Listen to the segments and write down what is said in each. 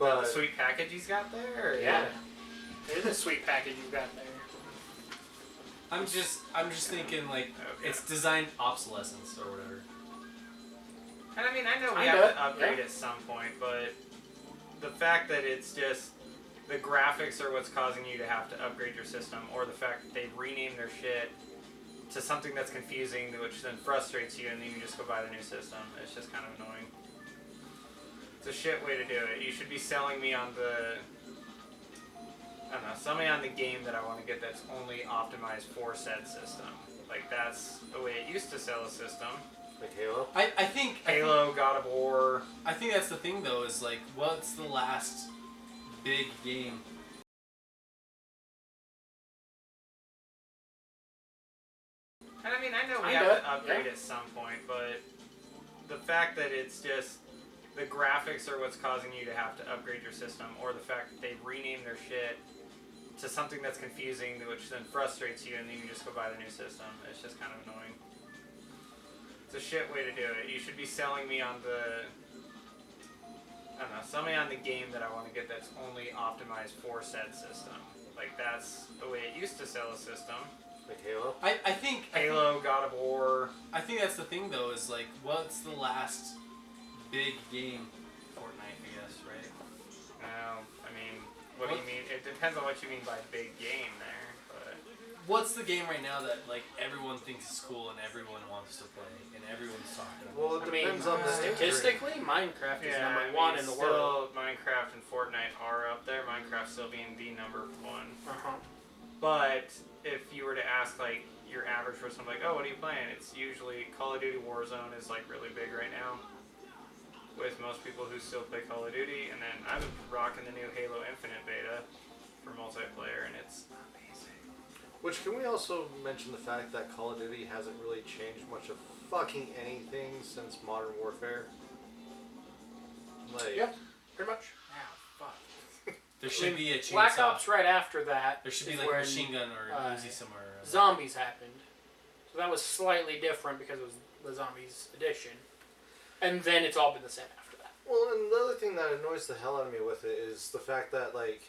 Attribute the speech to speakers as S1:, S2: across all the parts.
S1: But
S2: the sweet package he's got there? Or
S3: Yeah. It is a sweet package you've got there.
S4: I'm just thinking like it's designed obsolescence or whatever.
S2: And I mean, I know we
S3: Kinda,
S2: have to upgrade at some point, but the fact that it's just the graphics are what's causing you to have to upgrade your system, or the fact that they rename their shit to something that's confusing, which then frustrates you, and then you just go buy the new system. It's just kind of annoying. It's a shit way to do it. You should be selling me on the... I don't know, sell me on the game that I want to get that's only optimized for said system. Like, that's the way it used to sell a system.
S1: like Halo.
S4: I think
S2: Halo, God of War.
S4: I think that's the thing though, is like, what's the last big game?
S2: And I mean, I know we have to upgrade at some point, but the fact that it's just the graphics are what's causing you to have to upgrade your system, or the fact that they rename their shit to something that's confusing, which then frustrates you, and then you just go buy the new system. It's just kind of annoying. It's a shit way to do it. You should be selling me on the... I don't know, sell me on the game that I want to get that's only optimized for said system. Like, that's the way it used to sell a system.
S1: Like Halo.
S4: I think
S2: Halo, God of War.
S4: I think that's the thing though, is like, what's the last big game? Fortnite, I guess, right?
S2: No, I mean, what do you mean? It depends on what you mean by big game there, but...
S4: What's the game right now that like everyone thinks is cool and everyone wants to play and everyone's talking about?
S1: Well, it depends on the
S3: statistically, Minecraft is number one in the world.
S2: Minecraft and Fortnite are up there. Minecraft still being the number one.
S3: Uh-huh.
S2: But if you were to ask like your average person, like, oh, what are you playing? It's usually Call of Duty Warzone is like really big right now, with most people who still play Call of Duty. And then I've been rocking the new Halo Infinite beta for multiplayer, and it's amazing.
S1: Which, can we also mention the fact that Call of Duty hasn't really changed much of fucking anything since Modern Warfare? Like,
S3: Yep, pretty much. Yeah, fuck.
S4: There should be a chainsaw.
S3: Black Ops right after that.
S4: There should be
S3: is
S4: like a
S3: when,
S4: machine gun or Uzi somewhere.
S3: Zombies happened. So that was slightly different because it was the Zombies edition. And then it's all been the same after that.
S1: well, and the other thing that annoys the hell out of me with it is the fact that, like,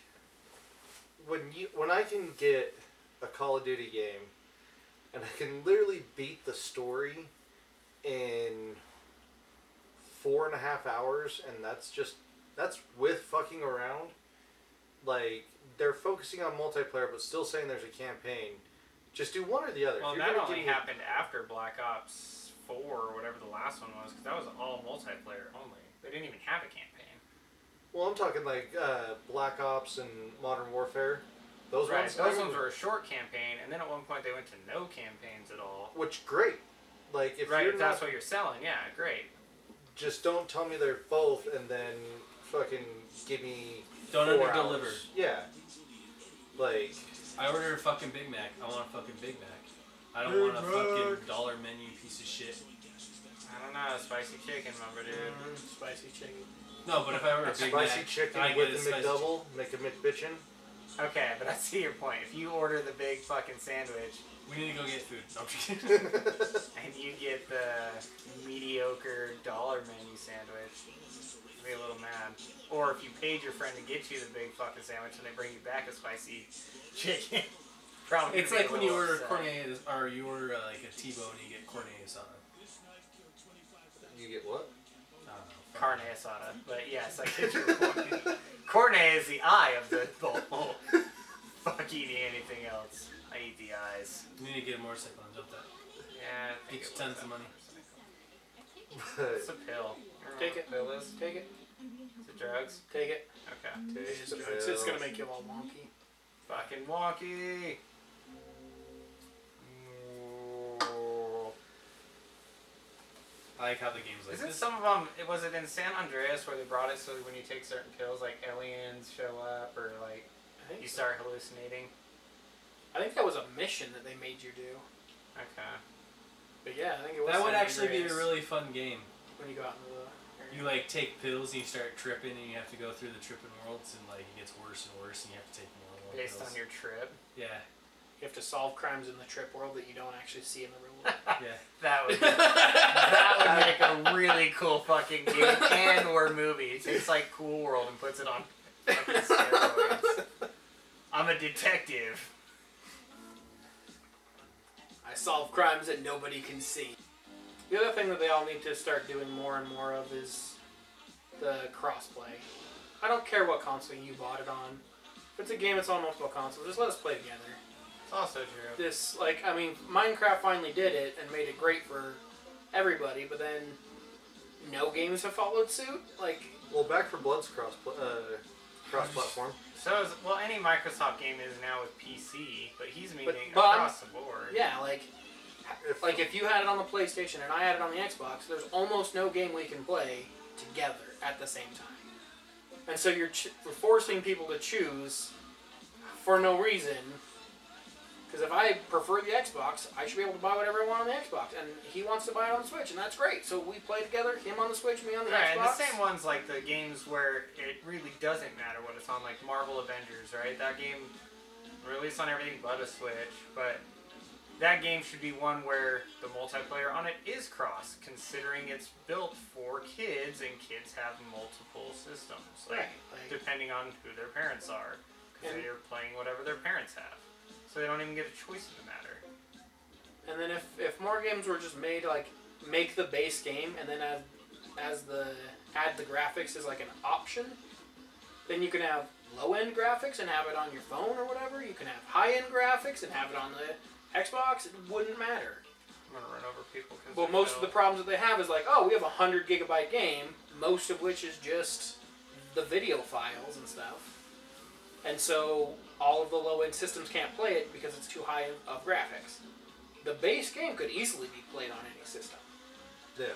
S1: when I can get a Call of Duty game and I can literally beat the story in 4.5 hours, and that's with fucking around. Like, they're focusing on multiplayer but still saying there's a campaign. Just do one or the other.
S2: Well, that only happened after Black Ops 4 or whatever the last one was, because that was all multiplayer only. They didn't even have a campaign.
S1: Well, I'm talking like Black Ops and Modern Warfare. Those ones.
S2: Those ones were a short campaign, and then at one point they went to no campaigns at all.
S1: Which, great. Like, if
S2: Right,
S1: you're
S2: if that's what you're selling, yeah, great.
S1: just don't tell me they're both and then fucking give me
S4: Don't
S1: 4
S4: under-deliver.
S1: hours. Yeah. Like,
S4: I ordered a fucking Big Mac. I want a fucking Big Mac. I don't want a fucking dollar menu piece of shit.
S2: I don't know, spicy chicken, remember, dude?
S3: Spicy chicken.
S4: No, but if I order a Big
S1: spicy
S4: Mac,
S1: chicken
S4: I
S1: with
S4: get a
S1: the
S4: spicy
S1: McDouble, make a McBitchin'.
S2: Okay, but I see your point. If you order the big fucking sandwich
S4: We need to go get food. No, I'm just kidding.
S2: and you get the mediocre dollar menu sandwich, I'd be a little mad. Or if you paid your friend to get you the big fucking sandwich and they bring you back a spicy chicken, probably.
S4: It's like when you order cornet, or you order like a T-bone and you get cornet asada.
S1: You get what?
S4: I don't know.
S2: Carne asada, but yes, I get your point. Corne is the eye of the bowl. Fuck eating anything else. I eat the eyes.
S4: You need to get a motorcycle and jump that.
S2: Yeah, I think
S4: Get you
S2: it
S4: tons
S2: was
S4: of money.
S2: It's a pill.
S3: Take it.
S2: Pill is?
S3: Take it.
S2: Is it drugs?
S3: Take it.
S2: Okay.
S1: Taste the
S3: It's just
S1: pill.
S3: gonna make you all wonky.
S2: Fucking wonky. Ooh.
S4: I like how the game's like
S2: Isn't
S4: this.
S2: some of them? Was it in San Andreas where they brought it so that when you take certain pills, like aliens show up, or like
S3: I think
S2: you
S3: so.
S2: start hallucinating?
S3: I think that was a mission that they made you do.
S2: Okay.
S3: But yeah, I think it was.
S4: That would
S3: San
S4: actually be a
S3: Andreas
S4: really fun game.
S3: when you go out into the.
S4: You like take pills and you start tripping and you have to go through the tripping worlds and like it gets worse and worse and you have to take more and more
S2: Based
S4: pills.
S2: on your trip.
S4: Yeah,
S3: You have to solve crimes in the trip world that you don't actually see in the real world.
S4: yeah.
S2: That would make a really cool fucking game and or movie. It takes like Cool World and puts it on fucking steroids. I'm a detective.
S3: I solve crimes that nobody can see. The other thing that they all need to start doing more and more of is the crossplay. I don't care what console you bought it on. If it's a game that's on multiple consoles, just let us play together.
S2: It's also true.
S3: This, like, I mean, Minecraft finally did it and made it great for everybody, but then no games have followed suit. Like,
S1: well, Back 4 Blood's cross-platform.
S2: So is, well, any Microsoft game is now with PC, but he's meaning
S3: but
S2: across the board.
S3: yeah, like if you had it on the PlayStation and I had it on the Xbox, there's almost no game we can play together at the same time. And so you're forcing people to choose for no reason. Because if I prefer the Xbox, I should be able to buy whatever I want on the Xbox. And he wants to buy it on the Switch, and that's great. So we play together, him on the Switch, me on the Xbox.
S2: And the same ones like the games where it really doesn't matter what it's on, like Marvel Avengers, right? That game released on everything but a Switch, but that game should be one where the multiplayer on it is cross, considering it's built for kids and kids have multiple systems, like depending on who their parents are, because they're playing whatever their parents have. So they don't even get a choice in the matter.
S3: And then if more games were just made, like, make the base game and then add the graphics as like an option, then you can have low-end graphics and have it on your phone or whatever. You can have high-end graphics and have it on the Xbox. It wouldn't matter.
S2: I'm gonna run over people.
S3: Well, most of the problems that they have is like, oh, we have a 100 gigabyte game, most of which is just the video files and stuff. And so all of the low-end systems can't play it because it's too high of graphics. The base game could easily be played on any system.
S1: Yeah.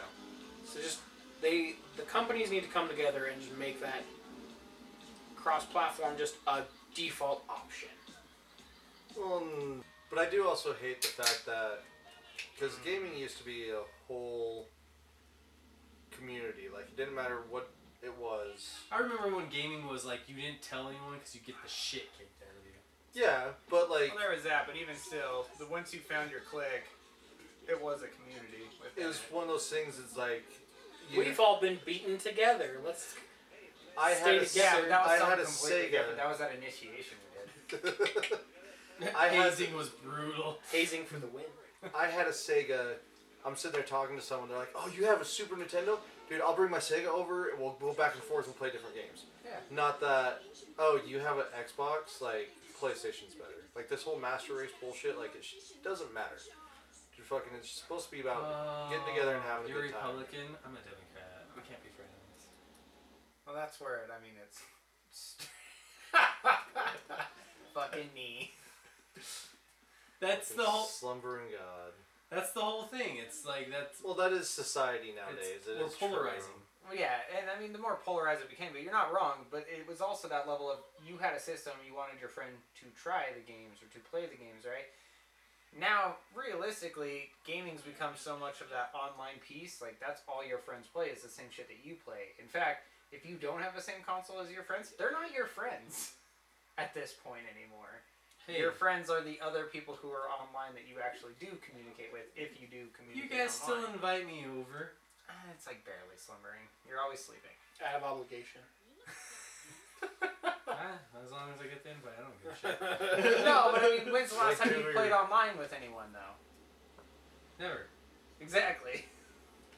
S3: So just the companies need to come together and just make that cross-platform just a default option.
S1: Well, but I do also hate the fact that because gaming used to be a whole community. Like, it didn't matter what it was.
S4: I remember when gaming was like you didn't tell anyone because you get the shit kicked out of you.
S1: Yeah, but like...
S2: Well, there was that, but even still, once you found your clique, it was a community.
S1: It was one of those things, it's like...
S3: We've all been beaten together. Let's
S1: I
S3: stay
S1: had
S3: together.
S2: That was
S1: I
S2: something
S1: had a
S2: completely
S1: Sega.
S2: different. That was that initiation we did.
S4: Hazing was brutal.
S3: hazing for the win.
S1: I had a Sega. I'm sitting there talking to someone. They're like, "Oh, you have a Super Nintendo, dude? I'll bring my Sega over. And we'll go back and forth and play different games."
S2: Yeah.
S1: Not that. Oh, you have an Xbox? Like, PlayStation's better. Like, this whole master race bullshit. Like, it doesn't matter. Dude, fucking, it's supposed to be about getting together and having a
S4: You're
S1: good time.
S4: Republican. I'm a Democrat. We can't be friends.
S2: Well, that's where it. I mean, it's fucking me.
S4: That's the whole.
S1: Slumbering God.
S4: That's the whole thing. It's like that's.
S1: Well, that is society nowadays. It
S4: We're
S1: is
S4: polarizing.
S1: true.
S2: Well, yeah, and I mean, the more polarized it became, but you're not wrong, but it was also that level of, you had a system, you wanted your friend to try the games, or to play the games, right? Now, realistically, gaming's become so much of that online piece, like, that's all your friends play, is the same shit that you play. In fact, if you don't have the same console as your friends, they're not your friends at this point anymore.
S4: Hey,
S2: Your friends are the other people who are online that you actually do communicate with, if you do communicate
S4: you guys still
S2: online.
S4: invite me over.
S2: It's like barely slumbering. You're always sleeping.
S3: I have obligation.
S4: As long as I get the invite, I don't give a shit.
S2: No, but I mean, when's the last
S1: Like,
S2: time you played online with anyone, though?
S4: Never.
S2: Exactly.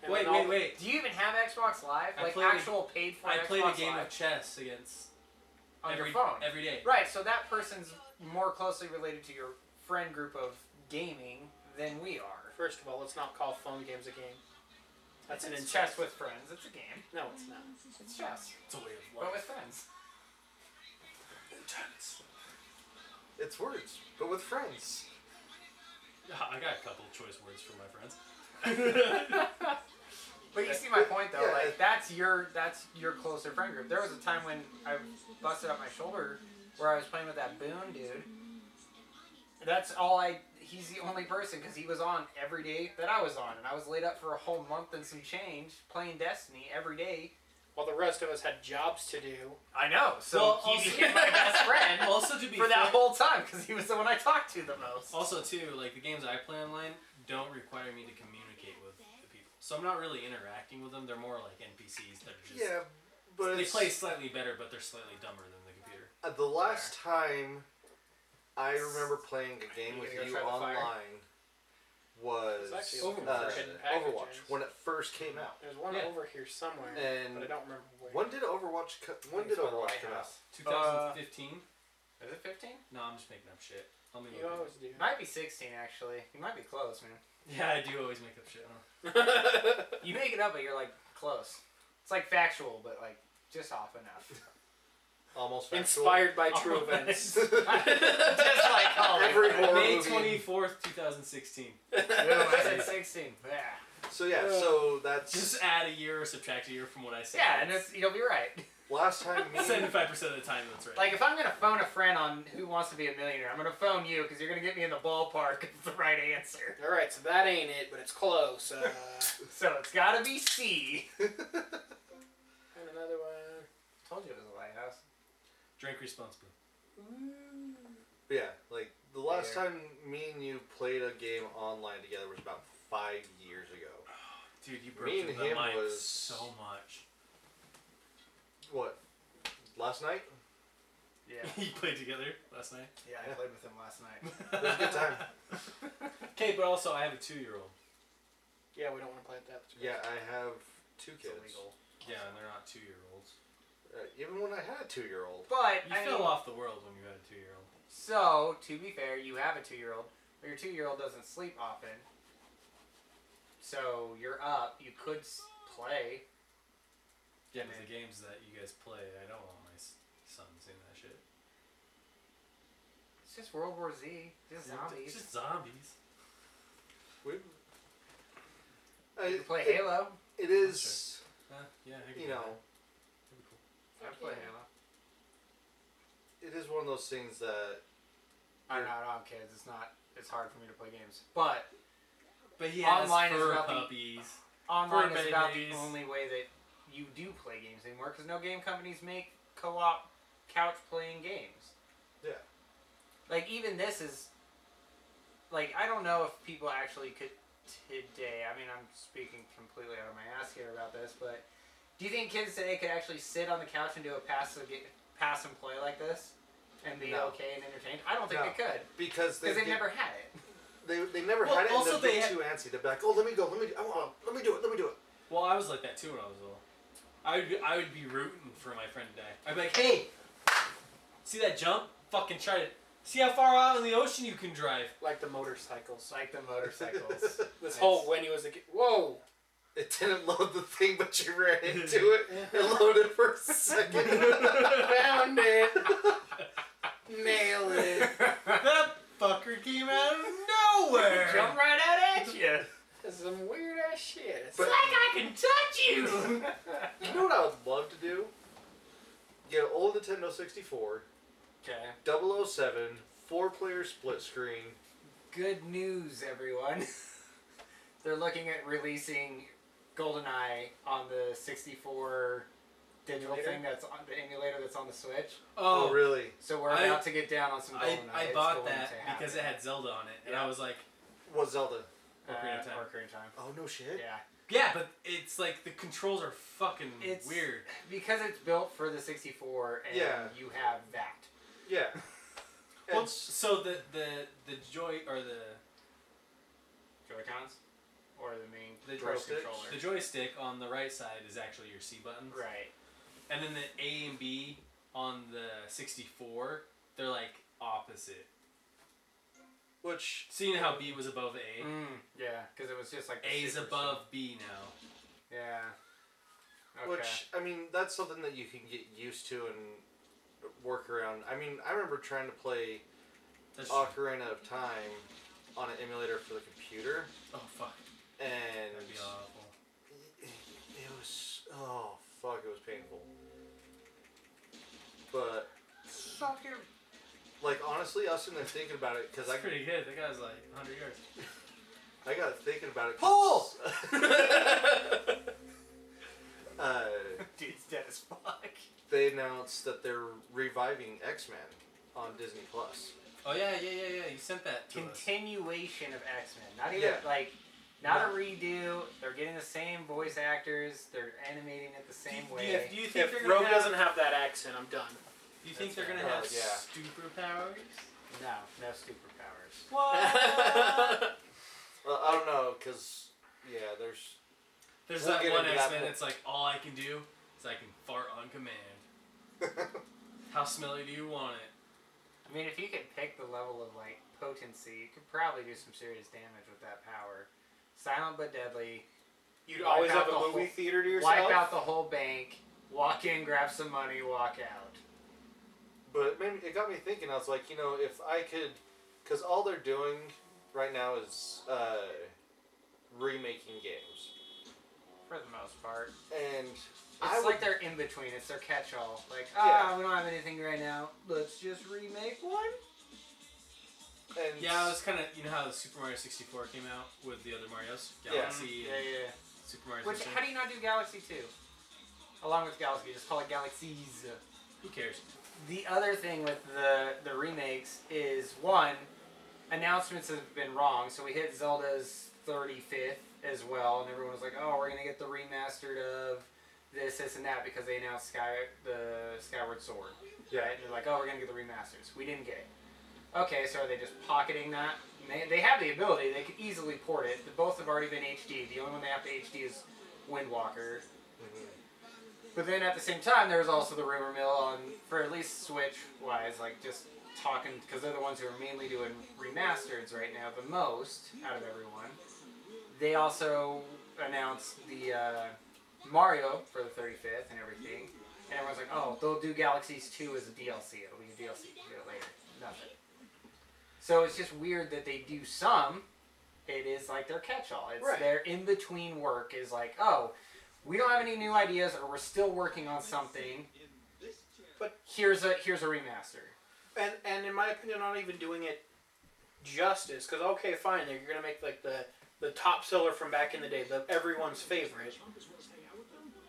S3: And
S4: Wait.
S2: Do you even have Xbox Live?
S4: I
S2: like
S4: played a-
S2: actual paid for
S4: I
S2: Xbox
S4: played a game
S2: Live
S4: of chess against
S2: on
S4: every
S2: your phone?
S4: every day.
S2: Right, so that person's more closely related to your friend group of gaming than we are.
S3: First of all, let's not call phone games a game. That's an
S2: It's
S3: insult.
S2: chess with friends. It's a game.
S3: No, it's not.
S2: It's chess,
S4: It's a way of
S2: but
S4: life.
S2: with friends.
S4: Intense.
S1: It's words, but with friends.
S4: I got a couple choice words for my friends.
S2: But you see my point, though.
S1: Yeah,
S2: Like that's your closer friend group. There was a time when I busted up my shoulder where I was playing with that Boone dude. That's all He's the only person because he was on every day that I was on, and I was laid up for a whole month and some change playing Destiny every day.
S3: While the rest of us had jobs to do.
S2: I know, so
S4: Well,
S2: he
S4: also-
S2: became my best friend
S4: Also, to be
S2: for
S4: fair,
S2: that whole time because he was the one I talked to the most.
S4: also too, like the games I play online don't require me to communicate with the people. so I'm not really interacting with them. They're more like NPCs that are just
S1: but
S4: they play slightly better, but they're slightly dumber than the computer.
S1: The last time I remember playing a game with you online was Overwatch when it first came out.
S3: There's one over here somewhere,
S1: and
S3: but I don't remember where.
S1: When did Overwatch come out?
S4: 2015.
S2: Is it 15?
S4: No, I'm just making up shit.
S3: You always do.
S2: Might be 16 actually. You might be close, man.
S4: Yeah, I do always make up shit. Huh?
S2: You make it up, but you're like close. It's like factual, but like just off enough.
S1: Almost factual.
S3: Inspired by true events.
S2: Just like
S1: every horror
S4: May
S1: movie.
S4: 24th, 2016.
S2: I said 16. Yeah.
S1: So so that's
S4: Just add a year or subtract a year from what I said.
S2: Yeah, and you'll be right.
S1: last time.
S4: 75% of the time, that's right.
S2: Like if I'm gonna phone a friend on Who Wants to Be a Millionaire, I'm gonna phone you because you're gonna get me in the ballpark of the right answer.
S3: All right, so that ain't it, but it's close.
S2: So it's gotta be C.
S3: And another one.
S2: Told you it was a lighthouse.
S4: Drink responsibly.
S1: Yeah, like the last time me and you played a game online together was about 5 years ago.
S4: Dude, you broke
S1: Me and
S4: through
S1: him
S4: the mic
S1: was-
S4: so much.
S1: What? Last night?
S2: Yeah.
S4: You played together last night?
S2: Yeah, I played with him last night.
S1: It was a good time.
S4: Okay, but also I have a 2-year-old.
S3: Yeah, we don't want to play at that.
S1: Yeah, I have 2
S2: It's
S1: kids.
S2: illegal.
S4: Yeah, and they're not 2-year-olds.
S1: Even when I had a 2-year-old.
S2: But
S4: You fell off the world when you had a 2-year-old.
S2: So to be fair, you have a 2-year-old, but your 2-year-old doesn't sleep often. So you're up. You could play.
S4: Yeah, but the games that you guys play, I don't want my son seeing that shit.
S2: It's just World War Z. Just zombies.
S4: It's just zombies.
S2: You can play Halo.
S1: It is,
S4: Yeah, I can
S1: you
S4: do
S1: know,
S4: that. That'd be cool.
S2: I play Halo.
S1: it is one of those things that
S2: I don't have kids. It's not. It's hard for me to play games. But
S4: But he has
S2: Online is
S4: fur
S2: about the-
S4: puppies.
S2: online
S4: For
S2: is about the
S4: babies.
S2: only way that you do play games anymore because no game companies make co-op couch playing games.
S1: Yeah.
S2: Like even this is like I don't know if people actually could today. I mean, I'm speaking completely out of my ass here about this, but do you think kids today could actually sit on the couch and do a pass and play like this and be
S1: No.
S2: okay and entertained? I don't think
S1: No.
S2: they could
S1: because
S2: because they've never had it.
S1: they never
S4: Well,
S1: had it, and
S4: also
S1: they'd
S4: they
S1: be
S4: had-
S1: too antsy. They'd be like, oh, let me do it, let me do it.
S4: Well, I was like that too when I was little. I would be rooting for my friend to die. I'd be like, hey, see that jump? Fucking try to see how far out in the ocean you can drive.
S3: Like the motorcycles.
S2: Like the motorcycles.
S3: This whole when he was a kid. Whoa!
S1: It didn't load the thing, but you ran into it. It loaded for a second.
S3: Found it! Nailed it!
S4: That fucker came out of nowhere.
S2: Jump right out at you.
S3: That's some weird ass shit. It's
S1: But-
S2: Like I can touch you.
S1: You know what I would love to do? Get an old Nintendo 64,
S2: Okay.
S1: 007, 4-player split screen.
S2: Good news, everyone. They're looking at releasing GoldenEye on the 64 digital
S3: Emulator?
S2: thing that's on the emulator that's on the Switch.
S1: Oh, really?
S2: So we're
S4: I-
S2: about to get down on some GoldenEye.
S4: I
S2: It's
S4: bought
S2: going
S4: that
S2: to happen.
S4: because it had Zelda on it, and
S2: Yeah.
S4: I was like,
S1: What Zelda?
S4: Ocarina of Time.
S2: Ocarina of Time.
S1: Oh, no shit.
S2: Yeah.
S4: yeah, but it's like the controls are fucking
S2: It's
S4: weird.
S2: because it's built for the 64 and
S1: Yeah.
S2: you have that.
S1: Yeah.
S4: Well,
S1: And
S4: so the joy or the
S2: Joy-Cons? Or the main
S4: The
S2: Pro
S1: joystick?
S2: controller.
S4: the joystick on the right side is actually your C buttons,
S2: Right.
S4: and then the A and B on the 64, they're like opposite.
S1: which,
S4: Seeing how B was above A,
S2: Yeah, because it was just like the
S4: A is
S2: Super
S4: above B now.
S2: Yeah. Okay.
S1: which, I mean, that's something that you can get used to and work around. I mean, I remember trying to play
S4: That's
S1: Ocarina of Time on an emulator for the computer,
S4: oh fuck,
S1: and
S4: that'd be awful.
S1: it was, oh fuck, it was painful. But,
S2: Suck your...
S1: like, honestly, I was sitting there thinking about it, because
S4: That's pretty good. That guy's like 100 yards.
S1: I got thinking about it.
S4: Pull!
S2: Dude's dead as fuck.
S1: They announced that they're reviving X-Men on Disney Plus.
S4: Oh yeah. You sent that to us.
S2: Continuation of X-Men. Not even
S1: Yeah.
S2: like Not a redo. They're getting the same voice actors. They're animating it the same way.
S4: Do you think
S3: If
S4: they're
S3: Rogue
S4: gonna
S3: doesn't have that accent, I'm done.
S4: Do you think
S2: That's
S4: they're gonna
S1: fair.
S4: have
S1: Yeah.
S4: superpowers?
S2: No superpowers.
S4: What?
S1: Well, I don't know, because, yeah, there's
S4: There's
S1: We'll
S4: that
S1: get
S4: one
S1: into that
S4: X-Men
S1: point.
S4: that's like, all I can do is I can fart on command. How smelly do you want it?
S2: I mean, if you could pick the level of like potency, you could probably do some serious damage with that power. Silent but deadly.
S3: You'd
S2: Wipe
S3: always
S2: out
S3: have a
S2: the
S3: movie
S2: whole-
S3: theater to yourself.
S2: Wipe out the whole bank. Walk in, grab some money, walk out.
S1: But it got me thinking. I was like, if I could, because all they're doing right now is remaking games,
S2: For the most part.
S1: and
S2: It's like they're in between. It's their catch-all. Like,
S1: Yeah.
S2: we don't have anything right now. Let's just remake one.
S1: and
S4: Yeah, it was kind of, you know how the Super Mario 64 came out with the other Marios? Galaxy
S2: Yeah,
S4: and
S2: yeah.
S4: Super Mario
S2: Which,
S4: 64.
S2: how do you not do Galaxy 2? Along with Galaxy, just call it Galaxies.
S4: Who cares?
S2: The other thing with the remakes is, one, announcements have been wrong. So we hit Zelda's 35th as well, and everyone was like, oh, we're going to get the remastered of this, and that, because they announced the Skyward Sword.
S1: Yeah.
S2: Right? And they're like, oh, we're going to get the remasters. We didn't get it. Okay, so are they just pocketing that? They have the ability. They could easily port it. Both have already been HD. The only one they have to HD is Wind Walker.
S1: Mhm.
S2: But then at the same time, there was also the rumor mill on, for at least Switch-wise, like just talking, because they're the ones who are mainly doing remasters right now, the most out of everyone. They also announced the Mario for the 35th and everything. And everyone's like, oh, they'll do Galaxies 2 as a DLC. It'll be a DLC. We'll get it later. Nothing. So it's just weird that they do some. It is like their catch-all. It's
S3: Right.
S2: their in-between work is like, oh, we don't have any new ideas, or we're still working on something.
S3: But
S2: here's a remaster.
S3: And in my opinion, not even doing it justice. Because okay, fine, you're gonna make like the top seller from back in the day, everyone's favorite.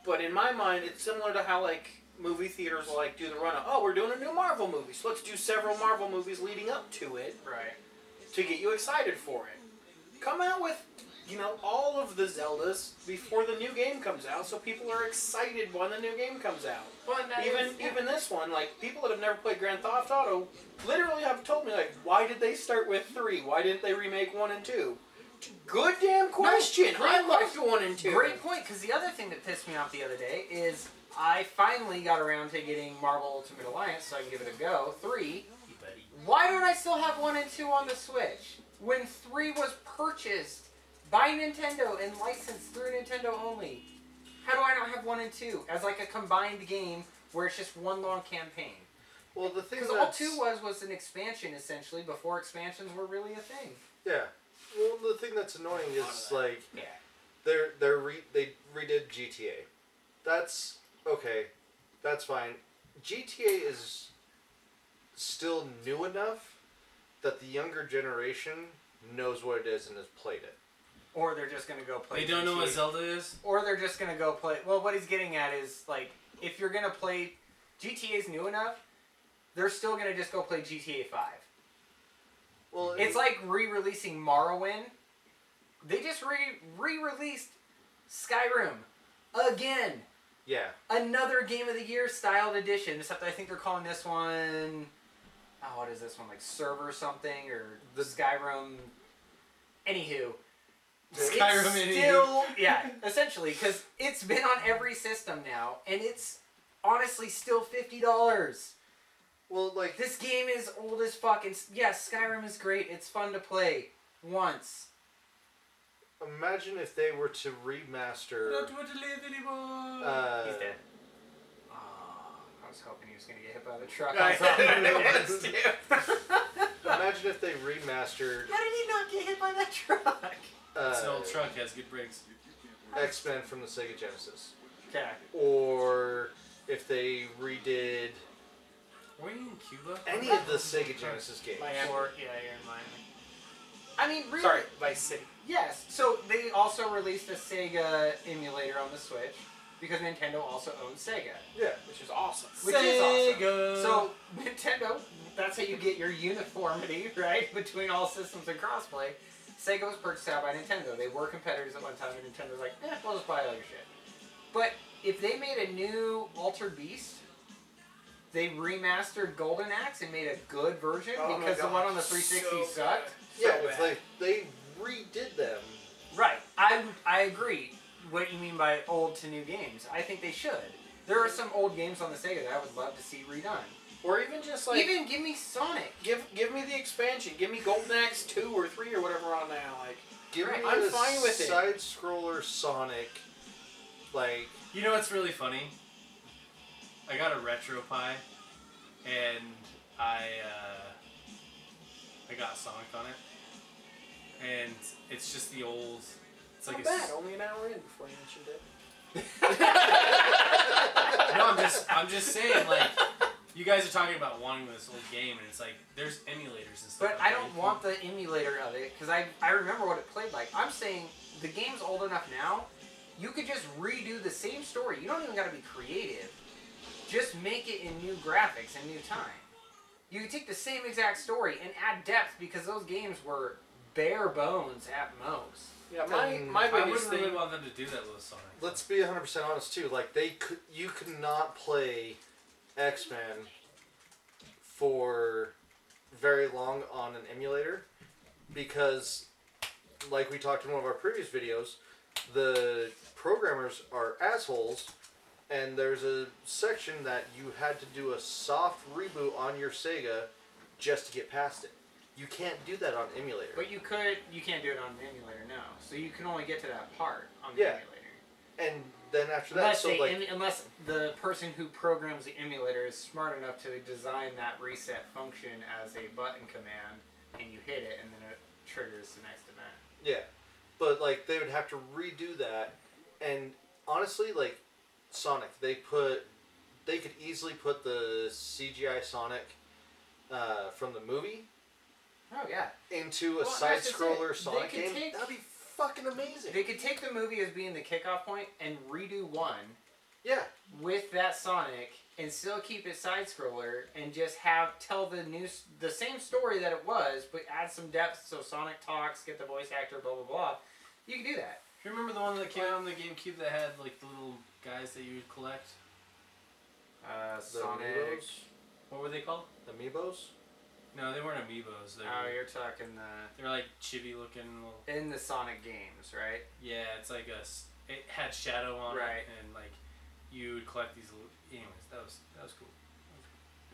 S3: But in my mind, it's similar to how like movie theaters will like do the run of, oh, we're doing a new Marvel movie, so let's do several Marvel movies leading up to it
S2: Right.
S3: to get you excited for it. Come out with, all of the Zeldas before the new game comes out, so people are excited when the new game comes out.
S2: Well, and that
S3: Even this one, like, people that have never played Grand Theft Auto literally have told me, like, why did they start with 3? Why didn't they remake 1 and 2? Good damn question!
S2: great
S3: I liked
S2: point.
S3: 1 and 2.
S2: Great point, because the other thing that pissed me off the other day is I finally got around to getting Marvel Ultimate Alliance, so I can give it a go. 3.
S4: Hey, buddy.
S2: Why don't I still have 1 and 2 on the Switch? When 3 was purchased by Nintendo and licensed through Nintendo only. How do I not have 1 and 2 as like a combined game where it's just one long campaign?
S1: Well, the thing
S2: Because all 2 was an expansion essentially before expansions were really a thing.
S1: Yeah. Well, the thing that's annoying is like
S2: Yeah.
S1: they redid GTA. That's okay. That's fine. GTA is still new enough that the younger generation knows what it is and has played it.
S2: Or they're just gonna go play.
S4: They don't know what
S2: GTA.
S4: Zelda is?
S2: Or they're just gonna go play. Well, what he's getting at is like, if you're gonna play GTA's new enough, they're still gonna just go play GTA 5.
S1: Well,
S2: It's like re-releasing Morrowind. They just re-released Skyrim again.
S1: yeah.
S2: Another Game of the Year styled edition. Except I think they're calling this one. Oh, what is this one? Like Server something or the Skyrim. Anywho.
S4: Skyrim
S2: It's still, yeah, essentially, because it's been on every system now, and it's honestly still $50.
S1: Well, like
S2: This game is old as fuck, and yes, Skyrim is great. It's fun to play once.
S1: imagine if they were to remaster.
S4: I don't want to live anymore.
S2: He's dead. I was hoping he was gonna get hit by the truck.
S3: I
S2: I
S3: was
S1: Imagine if they remastered
S2: How did he not get hit by that truck?
S4: It's an old truck, has good brakes.
S1: X-Men from the Sega Genesis,
S2: Okay.
S1: or if they redid
S4: Were you in Cuba?
S1: any of the Sega Genesis games.
S2: Miami. Or, yeah, you're in Miami. I mean, really,
S3: Sorry, Vice City.
S2: yes. So they also released a Sega emulator on the Switch because Nintendo also owns Sega.
S1: Yeah.
S3: Which is awesome.
S2: Which is awesome.
S4: Sega.
S2: So Nintendo, that's how you get your uniformity, right, between all systems and crossplay.
S5: Sega was purchased out by Nintendo. They were competitors at one time, and Nintendo's like, we'll just buy all your shit. But if they made a new Altered Beast, they remastered Golden Axe and made a good version because the one on the 360 sucked.
S1: Yeah, it's like they redid them.
S5: Right. I agree what you mean by old to new games. I think they should. There are some old games on the Sega that I would love to see redone.
S3: Or even just like...
S5: Even give me Sonic.
S3: Give me the expansion. Give me Golden Axe 2 or 3 or whatever on now. Like,
S1: Give me
S3: I'm
S1: a
S3: fine with it.
S1: side-scroller Sonic, like...
S4: You know what's really funny? I got a RetroPie, and I got Sonic on it, and it's just the old. It's like
S3: not bad. Only an hour in before you mentioned it.
S4: No, I'm just saying, like, you guys are talking about wanting this old game, and it's like there's emulators and stuff.
S5: But I don't want the emulator of it because I remember what it played like. I'm saying the game's old enough now. You could just redo the same story. You don't even got to be creative. Just make it in new graphics and new time. You could take the same exact story and add depth because those games were bare bones at most.
S3: Yeah, my
S4: I
S3: biggest
S4: wouldn't really
S3: thing...
S4: want them to do that with Sonic.
S1: Let's be 100% honest too. Like you could not play X-Men for very long on an emulator because, like we talked in one of our previous videos, the programmers are assholes, and there's a section that you had to do a soft reboot on your Sega just to get past it. You can't do that on emulator.
S5: But you can't do it on the emulator, no. So you can only get to that part on the
S1: Yeah.
S5: emulator.
S1: And then after that,
S5: Unless the person who programs the emulator is smart enough to design that reset function as a button command, and you hit it, and then it triggers the next event.
S1: yeah. But like they would have to redo that, and honestly, like Sonic, they could easily put the CGI Sonic from the movie
S5: Oh yeah.
S1: into a
S5: Well, that's just
S1: side-scroller
S5: it.
S1: Sonic
S5: They could
S1: game.
S5: take-
S1: That'd be fucking amazing.
S5: They could take the movie as being the kickoff point and redo one
S1: Yeah.
S5: with that Sonic and still keep it side scroller and just tell the same story that it was, but add some depth so Sonic talks, get the voice actor, blah blah blah. You can do that.
S4: Do you remember the one that came out on the GameCube that had like the little guys that you would collect?
S1: The
S5: Sonic.
S1: Amiibos.
S4: What were they called?
S1: Amiibos.
S4: No, they weren't amiibos. They
S5: Oh,
S4: were,
S5: you're talking
S4: they were like chibi looking little.
S5: in the Sonic games, right?
S4: Yeah, it's like it had shadow on
S5: Right.
S4: it, and like you would collect these little. Anyways, that was cool.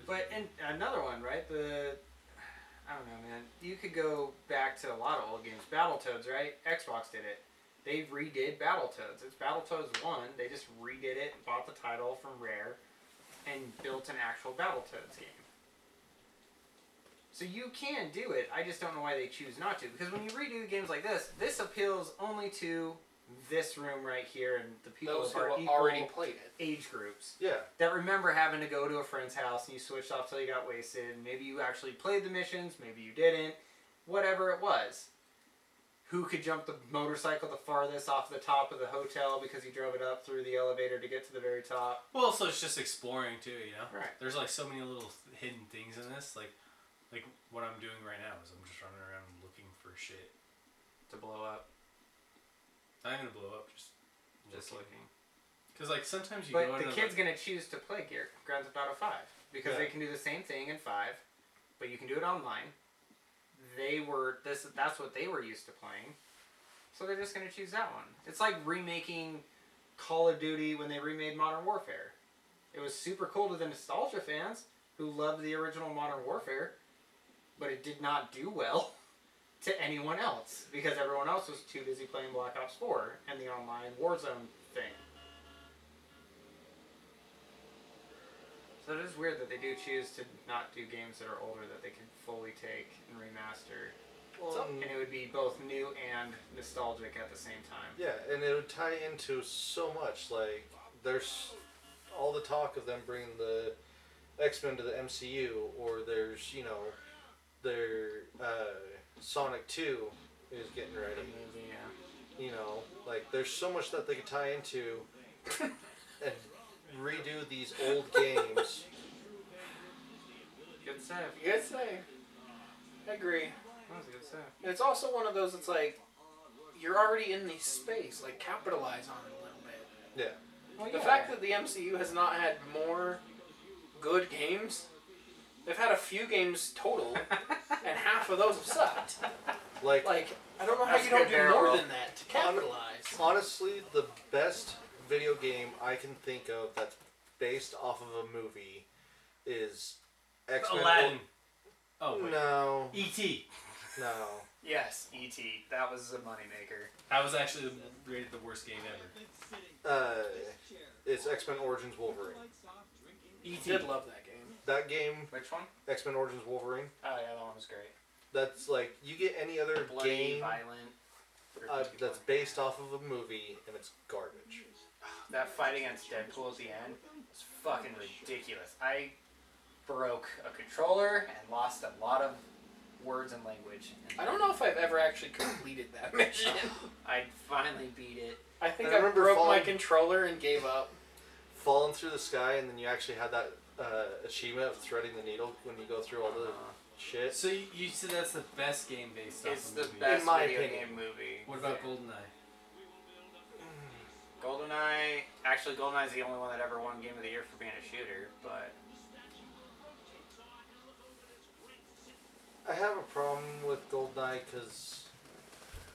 S5: But and another one, right? I don't know, man. You could go back to a lot of old games. Battletoads, right? Xbox did it. They redid Battletoads. It's Battletoads 1. They just redid it, bought the title from Rare, and built an actual Battletoads game. So you can do it. I just don't know why they choose not to. Because when you redo games like this appeals only to this room right here and the people
S3: Those
S5: of our
S3: who
S5: equal
S3: already played it.
S5: age groups
S1: Yeah.
S5: that remember having to go to a friend's house and you switched off till you got wasted. Maybe you actually played the missions, maybe you didn't. Whatever it was. Who could jump the motorcycle the farthest off the top of the hotel because he drove it up through the elevator to get to the very top?
S4: Well, so it's just exploring too, you know.
S5: Right.
S4: There's like so many little hidden things in this, like what I'm doing right now is I'm just running around looking for shit.
S5: To blow up.
S4: Not even to blow up,
S5: Just looking.
S4: Because like sometimes you
S5: But
S4: go
S5: the
S4: into
S5: kid's
S4: like,
S5: going to choose to play Grand Theft Auto 5 because
S1: Yeah.
S5: they can do the same thing in 5, but you can do it online. That's what they were used to playing. So they're just going to choose that one. It's like remaking Call of Duty when they remade Modern Warfare. It was super cool to the nostalgia fans who loved the original Modern Warfare, but it did not do well to anyone else because everyone else was too busy playing Black Ops 4 and the online Warzone thing. So it is weird that they do choose to not do games that are older that they can fully take and remaster. And it would be both new and nostalgic at the same time.
S1: Yeah, and it would tie into so much. Like, there's all the talk of them bringing the X-Men to the MCU, or there's, you know, their Sonic 2 is getting ready.
S5: Movie, yeah.
S1: You know, like, there's so much that they could tie into and redo these old games.
S5: Good save.
S3: Good save. I agree.
S5: That was a good set.
S3: It's also one of those that's like, you're already in the space, like capitalize on it a little bit.
S1: Yeah.
S5: Well,
S3: The fact that the MCU has not had more good games, they've had a few games total, and half of those have sucked.
S1: Like
S3: I don't know how
S5: That's
S3: you don't
S5: good
S3: do
S5: barrel
S3: more
S5: roll.
S3: than that to capitalize.
S1: honestly, the best video game I can think of that's based off of a movie is X-Men.
S4: Aladdin. Oh, wait.
S1: No.
S4: E.T.
S1: No.
S5: Yes, E.T. That was a moneymaker.
S4: That was actually rated the worst game ever.
S1: It's X-Men Origins Wolverine.
S3: E.T. did love that game.
S1: That game,
S5: Which one?
S1: X-Men Origins Wolverine,
S5: Oh yeah, that one was great.
S1: that's like, you get any other
S5: Bloody,
S1: game
S5: violent.
S1: that's based off of a movie, and it's garbage.
S5: That fight against Deadpool at the end was fucking ridiculous. I broke a controller and lost a lot of words and language.
S3: I don't know if I've ever actually completed that mission.
S5: I finally beat it.
S3: I think
S1: I
S3: I
S1: remember
S3: broke my
S1: falling-
S3: controller and gave up.
S1: Falling through the sky, and then you actually had that achievement of threading the needle when you go through all the shit.
S4: So you said that's the best game based off
S5: It's
S4: a
S5: the
S4: movie.
S5: best
S1: In my
S5: video
S1: opinion.
S5: game movie.
S4: What about GoldenEye?
S5: GoldenEye? Actually, GoldenEye's the only one that ever won Game of the Year for being a shooter, but
S1: I have a problem with GoldenEye because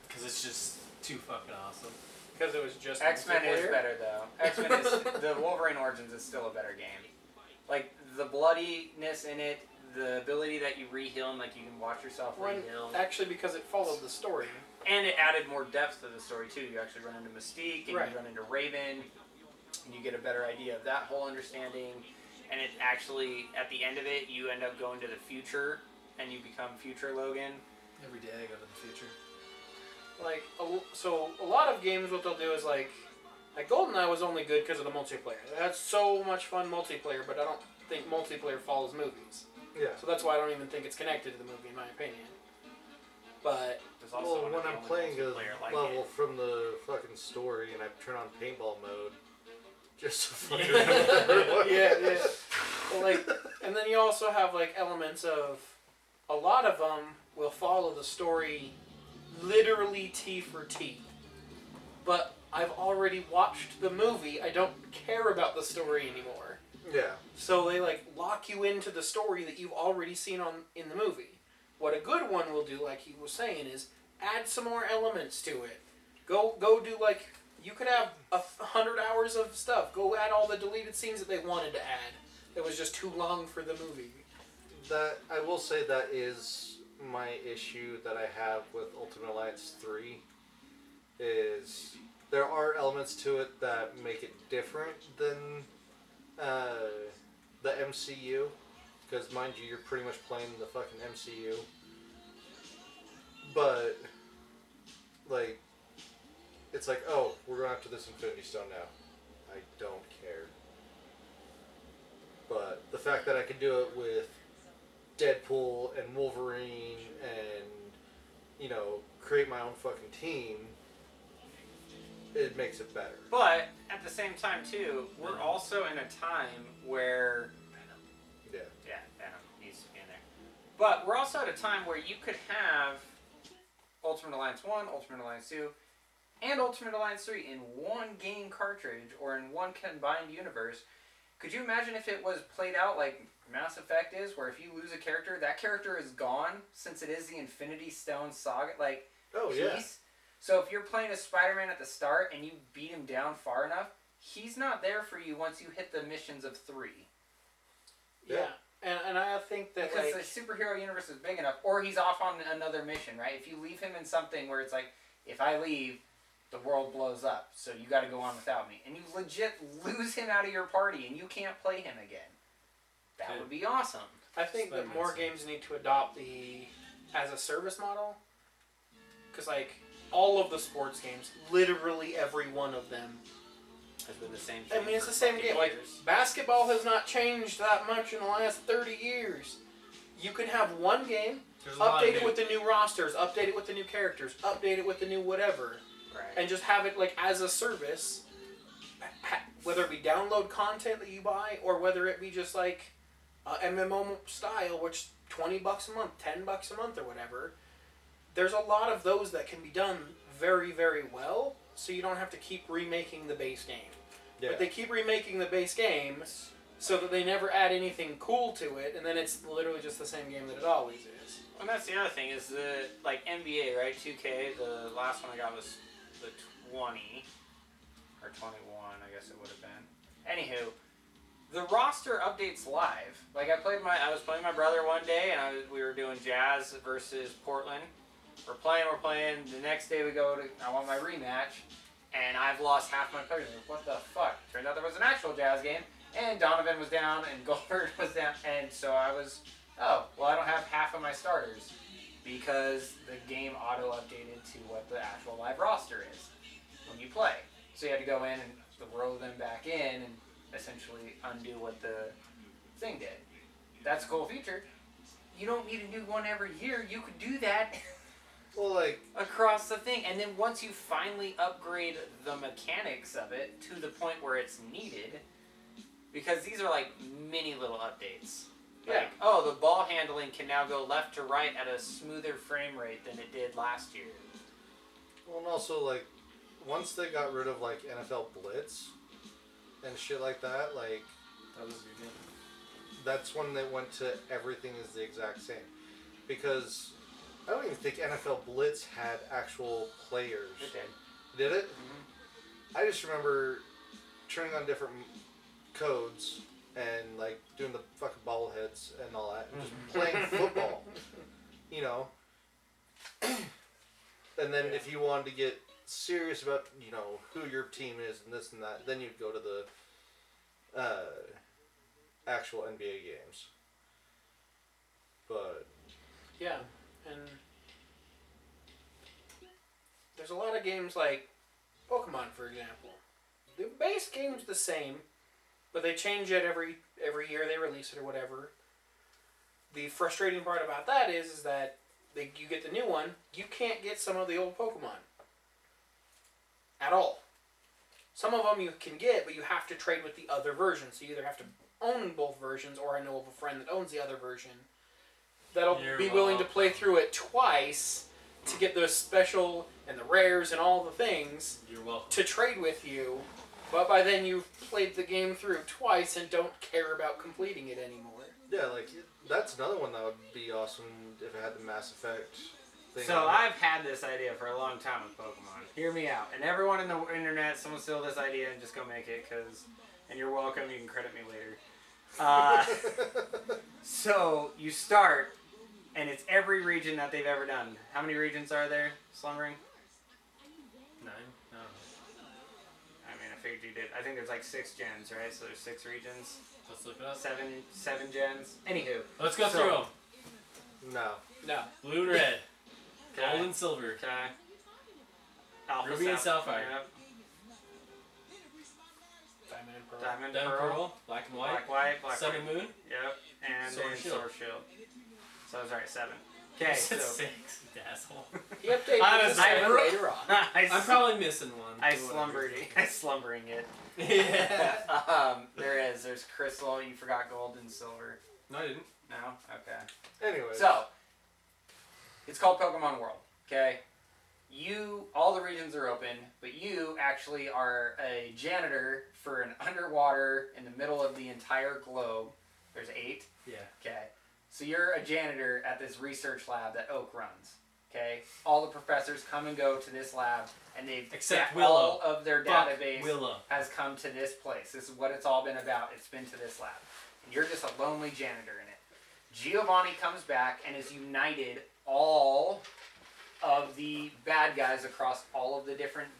S4: Because it's just too fucking awesome.
S3: Because it was just
S5: X-Men is
S3: multiplayer.
S5: better though. X-Men is the Wolverine Origins is still a better game. Like the bloodiness in it, the ability that you re-heal and like you can watch yourself
S3: When-
S5: re-heal,
S3: Actually, because it followed the story.
S5: and it added more depth to the story too. You actually run into Mystique and
S3: Right.
S5: you run into Raven, and you get a better idea of that whole understanding. And it actually, at the end of it, you end up going to the future and you become Future Logan.
S4: Every day I go to the future.
S3: Like, so a lot of games, what they'll do is like GoldenEye was only good because of the multiplayer. It had so much fun multiplayer, but I don't think multiplayer follows movies.
S1: yeah.
S3: So that's why I don't even think it's connected to the movie, in my opinion. But
S5: There's also
S1: Well,
S5: one
S1: when
S5: of the
S1: I'm
S5: only
S1: playing a
S5: multiplayer like
S1: level
S5: it.
S1: from the fucking story and I turn on paintball mode, just to fucking remember what
S3: yeah, yeah. Well, like, and then you also have like elements of a lot of them will follow the story literally T for T. But I've already watched the movie. I don't care about the story anymore.
S1: Yeah.
S3: So they like lock you into the story that you've already seen in the movie. What a good one will do, like he was saying, is add some more elements to it. Go do like, you could have 100 hours of stuff. Go add all the deleted scenes that they wanted to add. It was just too long for the movie.
S1: That I will say that is my issue that I have with Ultimate Alliance 3 is there are elements to it that make it different than the MCU, because mind you, you're pretty much playing the fucking MCU, but like it's like, oh, we're going after this Infinity Stone now. I don't care. But the fact that I can do it with Deadpool and Wolverine and, you know, create my own fucking team, it makes it better.
S5: But at the same time too, we're also in a time where
S1: Yeah.
S5: Venom needs to be in there. But we're also at a time where you could have Ultimate Alliance 1, Ultimate Alliance 2, and Ultimate Alliance 3 in one game cartridge or in one combined universe. Could you imagine if it was played out like Mass Effect is, where if you lose a character, that character is gone since it is the Infinity Stone saga, like,
S1: Oh,
S5: piece?
S1: yeah.
S5: So if you're playing as Spider-Man at the start and you beat him down far enough, he's not there for you once you hit the missions of 3.
S3: Yeah. And I think that
S5: Because
S3: like
S5: the superhero universe is big enough, or he's off on another mission, right? If you leave him in something where it's like, if I leave, the world blows up, so you got to go on without me, and you legit lose him out of your party, and you can't play him again. That
S4: Okay.
S5: would be awesome.
S3: I think that
S4: Spider-Man
S3: more
S4: sucks.
S3: games need to adopt the as a service model. Because like all of the sports games, literally every one of them.
S5: Has been the same.
S3: I mean, it's the same game. Like basketball has not changed that much in the last 30 years. You can have one game,
S4: There's a lot of
S3: update it
S4: new-
S3: with the new rosters, update it with the new characters, update it with the new whatever,
S5: right.
S3: and just have it like as a service. Whether it be download content that you buy, or whether it be just like MMO style, which $20 a month, $10 a month, or whatever. there's a lot of those that can be done very, very well, so you don't have to keep remaking the base game.
S1: Yeah.
S3: But they keep remaking the base game so that they never add anything cool to it, and then it's literally just the same game that it always is.
S2: And that's the other thing is the like NBA, right? 2K. The last one I got was the 20 or 21, I guess it would have been. Anywho, the roster updates live. Like I was playing my brother one day, and we were doing Jazz versus Portland. We're playing. The next day we go to. I want my rematch, and I've lost half my players. I'm like, what the fuck? Turns out there was an actual Jazz game, and Donovan was down, and Goldberg was down, and so I was. Oh, well, I don't have half of my starters because the game auto-updated to what the actual live roster is when you play. So you had to go in and throw them back in and essentially undo what the thing did. That's a cool feature. You don't need a new one every year. You could do that
S1: Well, like...
S2: across the thing. And then once you finally upgrade the mechanics of it to the point where it's needed, because these are like mini little updates. Like, oh, the ball handling can now go left to right at a smoother frame rate than it did last year.
S1: Well, and also, like, once they got rid of, like, NFL Blitz and shit like that, like...
S4: That was a good game.
S1: That's when they went to everything is the exact same. Because I don't even think NFL Blitz had actual players.
S2: It did.
S1: Did it?
S2: Mm-hmm.
S1: I just remember turning on different codes and like doing the fucking bobbleheads and all that, and just playing football, you know. And then if you wanted to get serious about, you know, who your team is and this and that, then you'd go to the actual NBA games. But
S3: Yeah, and there's a lot of games like Pokemon, for example. The base game's the same, but they change it every year they release it or whatever. The frustrating part about that is that you get the new one, you can't get some of the old Pokemon at all. Some of them you can get, but you have to trade with the other version. So you either have to own both versions, or I know of a friend that owns the other version that'll be willing to play through it twice to get the special and the rares and all the things
S4: You're welcome.
S3: to trade with you. But by then you've played the game through twice and don't care about completing it anymore.
S1: yeah, like that's another one that would be awesome if it had the Mass Effect thing.
S2: So I've had this idea for a long time with Pokemon. Hear me out. And everyone in the internet, someone steal this idea and just go make it, and you're welcome, you can credit me later. So you start, and it's every region that they've ever done. How many regions are there, Slumbering?
S4: 9? No.
S2: I mean, I figured you did. I think there's like 6 gens, right? So there's 6 regions.
S4: Let's look it up.
S2: 7 gens. Anywho.
S4: Let's go through them.
S1: No.
S3: No.
S4: Blue and red.
S2: Okay.
S4: Gold and silver.
S2: Okay. Alpha,
S4: Ruby and Sapphire.
S2: Yep.
S3: Diamond and Pearl.
S2: Diamond,
S4: Diamond,
S2: Pearl.
S4: Pearl. Black and white.
S2: Black, white, black,
S4: Sun
S2: white.
S4: and moon.
S2: Yep. And
S4: Sword
S2: then
S4: Shield.
S2: Sword Shield. So I was right, 7. Okay, so
S4: 6, asshole.
S3: He updated
S4: I
S3: this
S4: was-
S3: later on.
S4: I'm probably missing one.
S2: I slumbering it.
S4: Yeah.
S2: There's crystal. You forgot gold and silver.
S4: No, I didn't.
S2: No. Okay.
S1: Anyway.
S2: So it's called Pokemon World. Okay. All the regions are open, but you actually are a janitor for an underwater in the middle of the entire globe. There's 8.
S4: Yeah.
S2: Okay. So you're a janitor at this research lab that Oak runs. Okay. All the professors come and go to this lab, and
S4: Except
S2: all
S4: Willow.
S2: of their
S4: Fuck
S2: database
S4: Willow.
S2: has come to this place. This is what it's all been about. It's been to this lab. And you're just a lonely janitor in it. Giovanni comes back and has united all of the bad guys across all of the different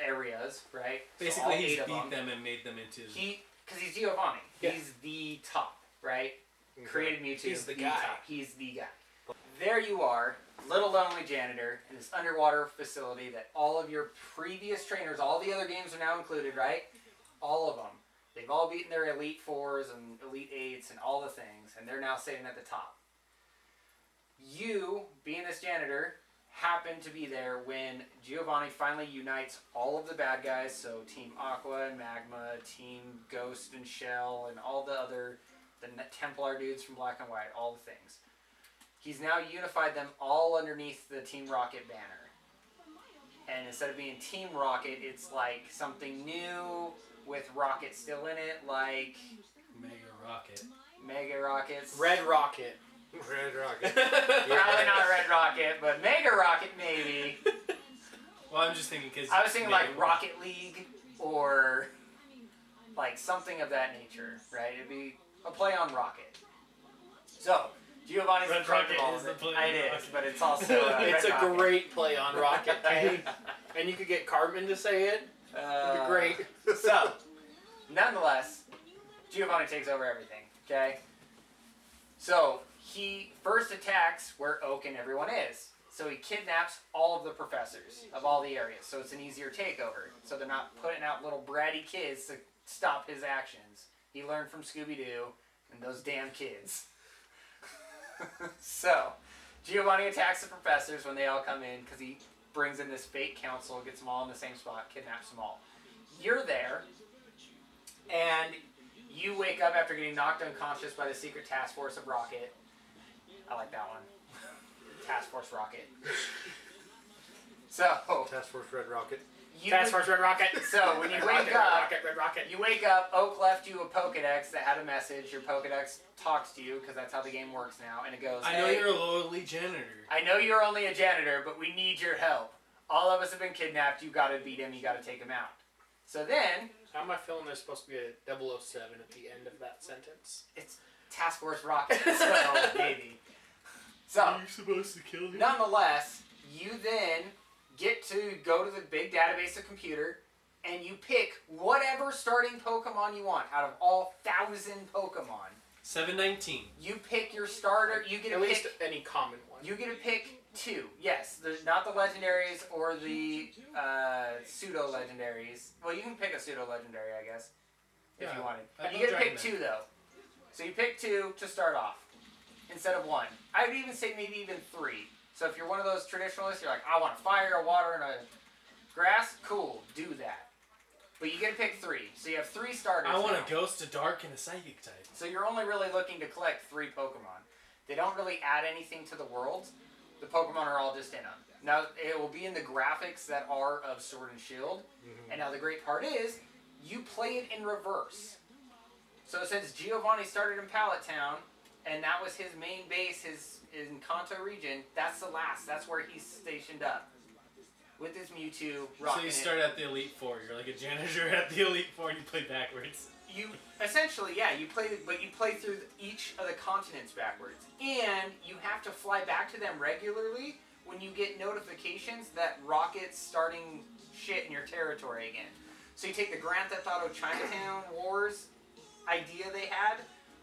S2: areas, right? So
S4: Basically,
S2: all
S4: he's
S2: 8 of
S4: beat them and made them into.
S2: Because he's Giovanni.
S3: Yeah.
S2: He's the top, right?
S1: Okay.
S2: Created Mewtwo.
S3: He's the guy.
S2: Top. He's the guy. There you are, little lonely janitor in this underwater facility that all of your previous trainers, all the other games are now included, right? All of them. They've all beaten their Elite Fours and Elite Eights and all the things, and they're now sitting at the top. You, being this janitor, happen to be there when Giovanni finally unites all of the bad guys, so Team Aqua and Magma, Team Ghost and Shell, and all the other, the Templar dudes from Black and White, all the things.
S6: He's now unified them all underneath the Team Rocket banner. And instead of being Team Rocket, it's like something new with Rocket still in it, like Mega Rockets.
S3: Red Rocket.
S1: Red Rocket.
S6: Probably not Red Rocket, but Mega Rocket maybe.
S4: Well, I'm just thinking because
S6: I was thinking like Rocket League or like something of that nature, right? It'd be a play on Rocket. So, Giovanni's
S4: Red
S6: in front
S4: Rocket
S6: of all
S4: is
S6: of
S4: the
S6: it.
S4: play on
S6: It is,
S4: Rocket.
S6: but it's also
S3: It's
S6: Red
S3: a
S6: Rocket.
S3: great play on Rocket, and you could get Cartman to say it. It'd be great.
S6: So, nonetheless, Giovanni takes over everything, okay? So, he first attacks where Oak and everyone is. So he kidnaps all of the professors of all the areas, so it's an easier takeover. So they're not putting out little bratty kids to stop his actions. He learned from Scooby-Doo and those damn kids. So, Giovanni attacks the professors when they all come in because he brings in this fake council, gets them all in the same spot, kidnaps them all. You're there, and you wake up after getting knocked unconscious by the secret task force of Rocket. I like that one. Task Force Rocket. So,
S1: Task Force Red Rocket.
S3: Task Force Red Rocket.
S6: So when you
S3: Red
S6: wake
S3: Rocket,
S6: up,
S3: Red Rocket.
S6: you wake up. Oak left you a Pokedex that had a message. Your Pokedex talks to you because that's how the game works now, and it goes,
S4: I know
S6: "Hey,
S4: you're a lowly janitor.
S6: I know you're only a janitor, but we need your help. All of us have been kidnapped. You got to beat him. You got to take him out." So then,
S3: How am I feeling there's supposed to be a 007 at the end of that sentence?
S6: it's Task Force Rocket. So maybe. So.
S4: You're supposed to kill him.
S6: Nonetheless, you then get to go to the big database of computer, and you pick whatever starting Pokemon you want out of all 1,000 Pokemon.
S4: 719.
S6: You pick your starter. You get
S3: At
S6: to
S3: least
S6: pick.
S3: any common one.
S6: You get to pick 2. Yes, not the legendaries or the pseudo legendaries. Well, you can pick a pseudo legendary, I guess, if
S4: Yeah,
S6: you wanted.
S4: I
S6: You
S4: love
S6: get to pick
S4: Dragon
S6: 2 though. So you pick 2 to start off instead of 1. I would even say maybe even 3. So if you're one of those traditionalists, you're like, I want a fire, a water, and a grass. Cool, do that. But you get to pick 3. So you have 3 starters.
S4: I want
S6: now.
S4: a ghost, a dark, and a psychic type.
S6: So you're only really looking to collect 3 Pokemon. They don't really add anything to the world. The Pokemon are all just in them. Now, it will be in the graphics that are of Sword and Shield.
S1: Mm-hmm.
S6: And now the great part is, you play it in reverse. So since Giovanni started in Pallet Town, and that was his main base, his in Kanto region, that's the last. That's where he's stationed up. With his Mewtwo, rocking
S4: So you
S6: it.
S4: start at the Elite Four. You're like a janitor at the Elite Four, and you play backwards.
S6: You essentially, yeah, you play through each of the continents backwards, and you have to fly back to them regularly when you get notifications that Rocket's starting shit in your territory again. So you take the Grand Theft Auto Chinatown Wars idea they had,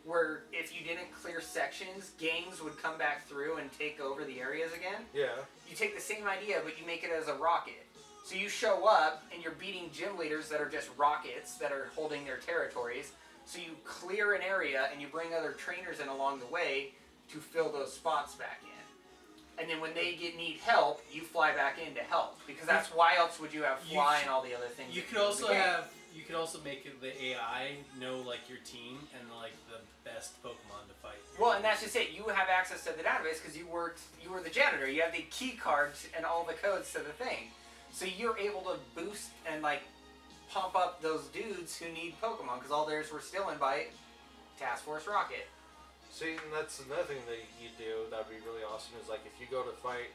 S6: where if you didn't clear sections, gangs would come back through and take over the areas again.
S1: Yeah.
S6: You take the same idea, but you make it as a rocket. So you show up, and you're beating gym leaders that are just rockets that are holding their territories. So you clear an area, and you bring other trainers in along the way to fill those spots back in. And then when they need help, you fly back in to help. Because that's why else would you have fly and all the other things.
S4: You
S6: that
S4: could
S6: do in
S4: also
S6: the game.
S4: you could also make it the AI know like your team and like the best Pokemon to fight.
S6: Well, and that's just it. You have access to the database because you were the janitor. You have the key cards and all the codes to the thing. So you're able to boost and like pump up those dudes who need Pokemon because all theirs were still in by Task Force Rocket.
S1: See, and that's another thing that you do that would be really awesome is like if you go to fight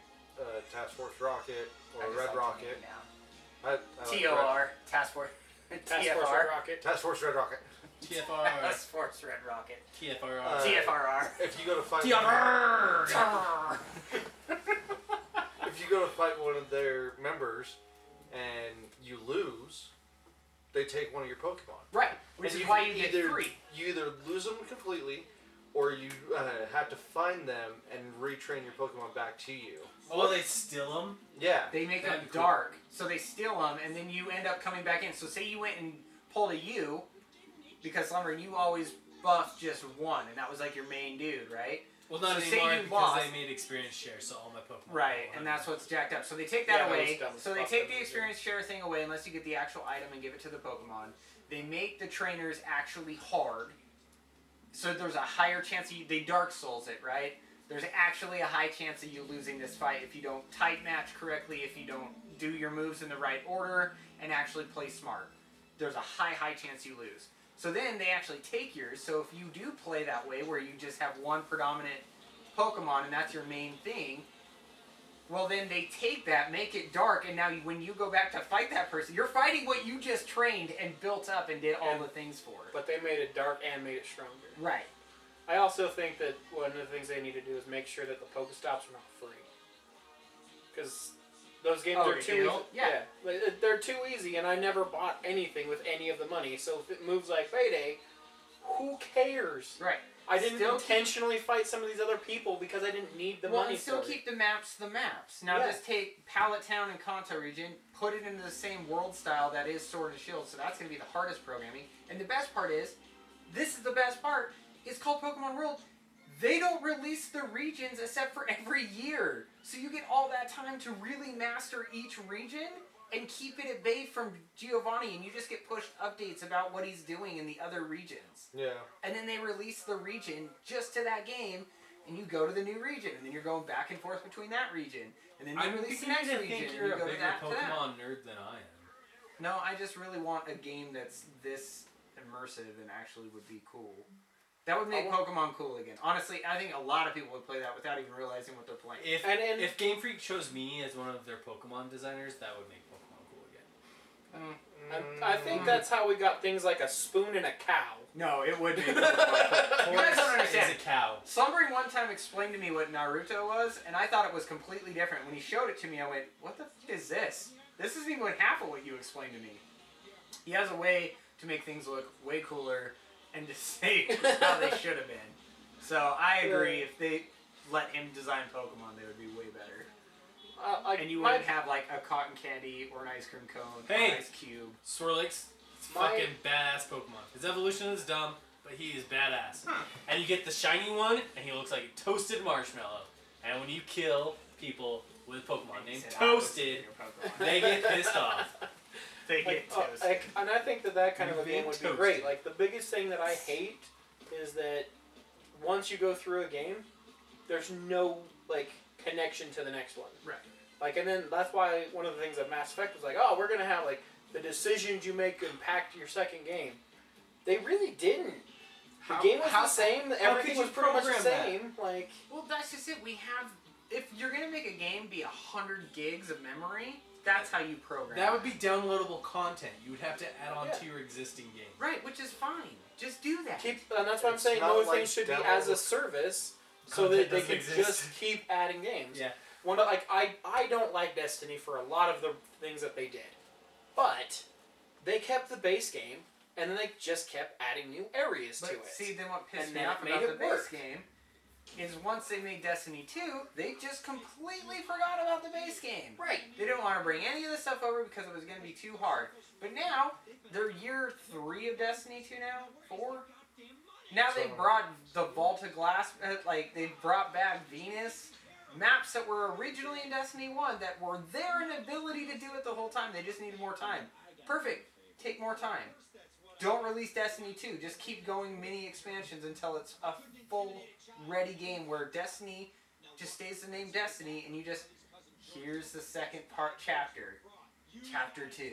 S1: Task Force Rocket
S6: I
S1: or
S6: just
S1: Red
S6: like
S1: Rocket.
S6: the name now.
S1: I like
S6: TOR, Task Force.
S3: Task Force Red Rocket.
S1: Task Force Red Rocket.
S4: TFR.
S6: Task Force Red Rocket.
S4: TFR.
S6: TFRR.
S1: If you go to fight if you go to fight one of their members and you lose, they take one of your Pokemon.
S6: Right, which
S1: And
S6: is why you
S1: either,
S6: get 3.
S1: You either lose them completely, or you have to find them and retrain your Pokemon back to you.
S4: Oh, they steal them?
S1: Yeah.
S6: They make them
S4: That'd be cool.
S6: dark, so they steal them, and then you end up coming back in. So say you went and pulled a U, because Lumber, you always buffed just 1, and that was like your main dude, right?
S4: Well, not
S6: So say
S4: anymore
S6: you
S4: because
S6: lost.
S4: they made experience share, so all my Pokemon.
S6: Right, and that's what's jacked up. So they take that
S3: Yeah,
S6: away.
S3: it's dumb as
S6: So they
S3: fuck
S6: take
S3: that
S6: the
S3: they do.
S6: experience share thing away unless you get the actual item and give it to the Pokemon. They make the trainers actually hard. So there's a higher chance they Dark Souls it, right? there's actually a high chance of you losing this fight if you don't tight match correctly, if you don't do your moves in the right order, and actually play smart. There's a high chance you lose. So then they actually take yours, so if you do play that way, where you just have one predominant Pokemon and that's your main thing, well then they take that, make it dark, and now when you go back to fight that person, you're fighting what you just trained and built up and did all the things for.
S3: But they made it dark and made it stronger.
S6: Right.
S3: I also think that one of the things they need to do is make sure that the Pokestops are not free. Because those games are too easy.
S6: Yeah.
S3: They're too easy, and I never bought anything with any of the money. So if it moves like Payday, who cares?
S6: Right.
S3: I didn't intentionally fight some of these other people because I didn't need the money.
S6: And still
S3: for it.
S6: keep the maps the maps. Now just take Pallet Town and Kanto region, put it into the same world style that is Sword and Shield, so that's going to be the hardest programming. And the best part is, this is the best part, it's called Pokemon World. They don't release the regions except for every year. So you get all that time to really master each region and keep it at bay from Giovanni, and you just get pushed updates about what he's doing in the other regions.
S1: Yeah.
S6: And then they release the region just to that game, and you go to the new region, and then you're going back and forth between that region. And then you release the next region,
S4: think
S6: and
S4: you're
S6: you
S4: a
S6: go
S4: bigger
S6: to that.
S4: Pokemon nerd than I am.
S6: No, I just really want a game that's this immersive and actually would be cool. That would make Pokemon cool again. Honestly, I think a lot of people would play that without even realizing what they're playing.
S4: If Game Freak chose me as one of their Pokemon designers, that would make Pokemon cool again.
S3: I think that's how we got things like a spoon and a cow.
S6: No, it would be. You guys don't understand.
S4: It's a cow.
S6: Slumbering one time explained to me what Naruto was, and I thought it was completely different. When he showed it to me, I went, what the f*** is this? This isn't even half of what you explained to me. He has a way to make things look way cooler and to say how they should have been. So I agree, if they let him design Pokemon, they would be way better. And you wouldn't have like a cotton candy or an ice cream cone or an ice cube.
S4: Swirlix, it's fucking badass Pokemon. His evolution is dumb, but he is badass. And you get the shiny one, and he looks like a toasted marshmallow. And when you kill people with a Pokemon named Toasted, they get pissed off.
S6: They get toasted.
S3: And I think that kind of a game would be great. Like, the biggest thing that I hate is that once you go through a game, there's no, like, connection to the next one.
S6: Right.
S3: Like, and then that's why one of the things that Mass Effect was like, oh, we're going to have, like, the decisions you make impact your second game. They really didn't. The game was the same. Everything was pretty much the same. Like,
S6: well, that's just it. We have... If you're going to make a game be 100 gigs of memory, that's how you program.
S4: That would be downloadable content. You would have to add on to your existing game.
S6: Right, which is fine. Just do that.
S3: And that's why I'm saying more things should be as a service, so that they can just keep adding games.
S4: Yeah.
S3: I don't like Destiny for a lot of the things that they did, but they kept the base game, and then they just kept adding new areas to it.
S6: See, then what pissed
S3: And
S6: me
S3: that
S6: off
S3: made
S6: about
S3: it
S6: the
S3: work.
S6: base game is once they made Destiny 2, they just completely forgot about the base game.
S3: Right.
S6: They didn't want to bring any of this stuff over because it was going to be too hard. But now, they're year 3 of Destiny 2 now? 4? Now they brought the Vault of Glass, they brought back Venus. Maps that were originally in Destiny 1 that were there in ability to do it the whole time. They just needed more time. Perfect. Take more time. Don't release Destiny 2. Just keep going mini expansions until it's a full ready game where Destiny just stays the name Destiny and you just, here's the second chapter. Chapter 2.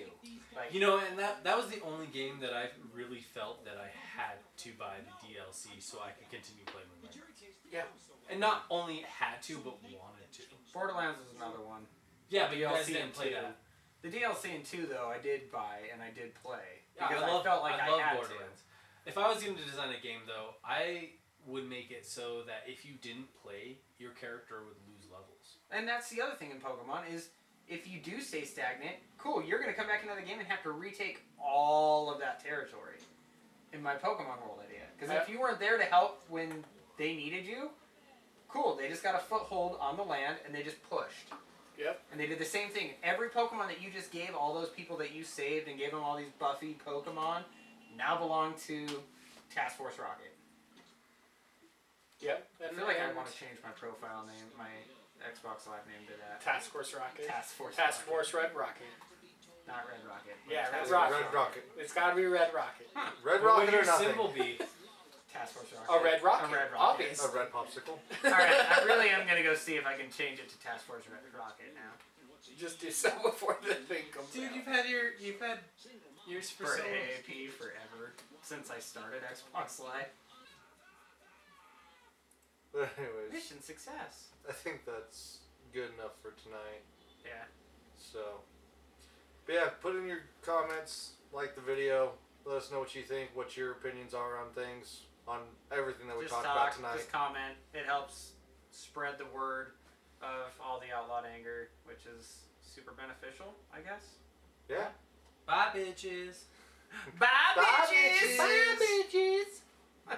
S4: Like, you know, and that was the only game that I really felt that I had to buy the DLC so I could continue playing with my friends.
S3: Yeah.
S4: And not only had to, but wanted to.
S6: Borderlands is another one.
S4: Yeah, but you guys
S6: DLC
S4: didn't play that.
S6: The DLC in 2, though, I did buy and I did play.
S4: Yeah,
S6: Because
S4: I
S6: felt like I
S4: love
S6: had
S4: Borderlands. If I was going to design a game, though, I would make it so that if you didn't play, your character would lose levels.
S6: And that's the other thing in Pokemon is if you do stay stagnant, cool, you're going to come back into the game and have to retake all of that territory. In my Pokemon World idea. Because if you weren't there to help when they needed you, cool, they just got a foothold on the land and they just pushed.
S3: Yep.
S6: And they did the same thing. Every Pokemon that you just gave all those people that you saved and gave them all these buffy Pokemon now belong to Task Force Rocket.
S3: Yep.
S6: I feel like I want to change my profile name, my Xbox Live name to that.
S3: Task Force Rocket.
S6: Task Force
S3: Task
S6: Rocket.
S3: Force Red Rocket.
S6: Not Red Rocket.
S3: Yeah,
S6: Task
S3: Red
S6: Force
S3: Rocket.
S1: Red Rocket.
S3: It's got to be Red Rocket.
S1: Red
S4: What
S1: Rocket
S4: would your
S1: or nothing.
S4: symbol be?
S6: Task Force Rocket.
S3: A red rocket,
S6: A red rocket.
S3: obvious.
S1: A red popsicle.
S6: Alright, I really am gonna go see if I can change it to Task Force Rocket now.
S3: Just do so before the thing comes
S5: Dude,
S3: out.
S5: you've had yours for
S6: For
S5: so long.
S6: AAP forever. Since I started Xbox Live.
S1: But anyways,
S6: Mission success.
S1: I think that's good enough for tonight.
S6: Yeah.
S1: So, but yeah, put in your comments, like the video, let us know what you think, what your opinions are on things, on everything that we
S6: Just
S1: talked
S6: talk,
S1: about tonight.
S6: just comment. It helps spread the word of all the outlawed anger, which is super beneficial, I guess.
S1: Yeah.
S5: Bye, bitches.
S6: Bye,
S1: Bye,
S6: bitches!
S1: bitches!
S6: Bye, bitches!